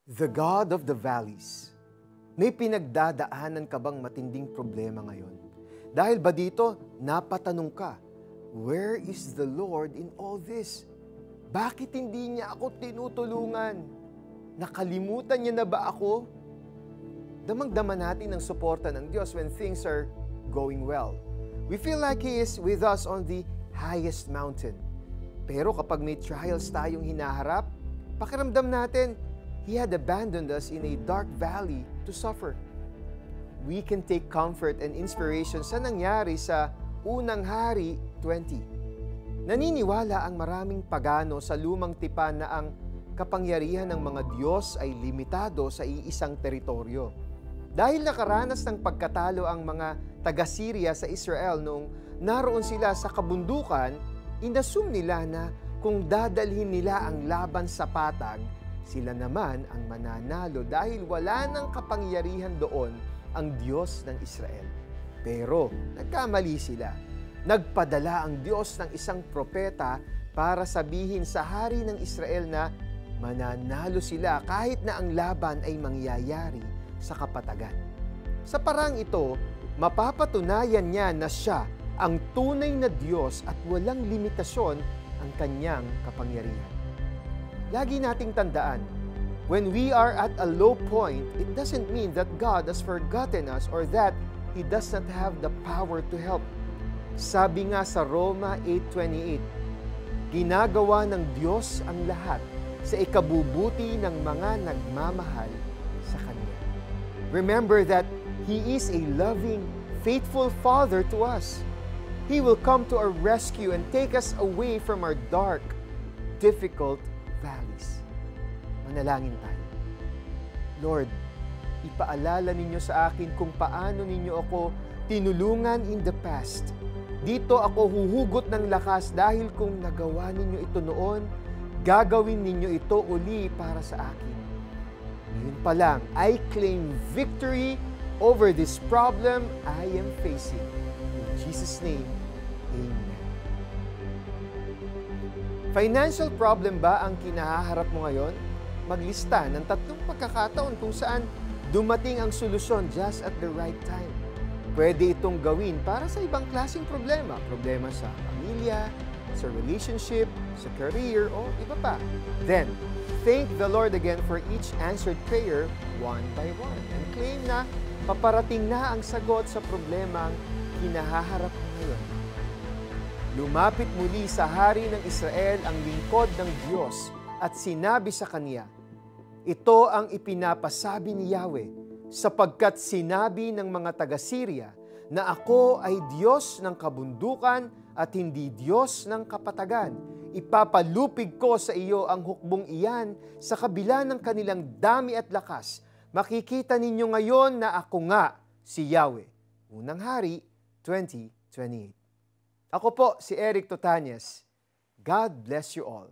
The God of the Valleys. May pinagdadaanan ka bang matinding problema ngayon? Dahil ba dito, napatanong ka, where is the Lord in all this? Bakit hindi niya ako tinutulungan? Nakalimutan niya na ba ako? Damang-dama natin ang suporta ng Diyos when things are going well. We feel like He is with us on the highest mountain. Pero kapag may trials tayong hinaharap, pakiramdam natin, He had abandoned us in a dark valley to suffer. We can take comfort and inspiration sa nangyari sa Unang Hari 20. Naniniwala ang maraming pagano sa lumang tipan na ang kapangyarihan ng mga Diyos ay limitado sa iisang teritoryo. Dahil nakaranas ng pagkatalo ang mga taga-Syria sa Israel noong naroon sila sa kabundukan, inassume nila na kung dadalhin nila ang laban sa patag, sila naman ang mananalo dahil wala nang kapangyarihan doon ang Diyos ng Israel. Pero nagkamali sila. Nagpadala ang Diyos ng isang propeta para sabihin sa hari ng Israel na mananalo sila kahit na ang laban ay mangyayari sa kapatagan. Sa parang ito, mapapatunayan niya na siya ang tunay na Diyos at walang limitasyon ang kanyang kapangyarihan. Lagi nating tandaan, when we are at a low point, it doesn't mean that God has forgotten us or that He does not have the power to help. Sabi nga sa Roma 8:28, ginagawa ng Diyos ang lahat sa ikabubuti ng mga nagmamahal sa Kanya. Remember that He is a loving, faithful Father to us. He will come to our rescue and take us away from our dark, difficult valleys. Manalangin tayo. Lord, ipaalala ninyo sa akin kung paano ninyo ako tinulungan in the past. Dito ako huhugot ng lakas dahil kung nagawa ninyo ito noon, gagawin ninyo ito uli para sa akin. Ngayon pa lang, I claim victory over this problem I am facing. In Jesus' name, Amen. Financial problem ba ang kinaharap mo ngayon? Maglista ng 3 pagkakataon kung saan dumating ang solusyon just at the right time. Pwede itong gawin para sa ibang klaseng problema. Problema sa pamilya, sa relationship, sa career, o iba pa. Then, thank the Lord again for each answered prayer one by one. And claim na paparating na ang sagot sa problemang kinaharap mo ngayon. Lumapit muli sa hari ng Israel ang lingkod ng Diyos at sinabi sa kanya, ito ang ipinapasabi ni Yahweh, sapagkat sinabi ng mga taga-Syria na ako ay Diyos ng kabundukan at hindi Diyos ng kapatagan. Ipapalupig ko sa iyo ang hukbong iyan sa kabila ng kanilang dami at lakas. Makikita ninyo ngayon na ako nga si Yahweh. Unang Hari 20:28. Ako po si Eric Totanyes. God bless you all.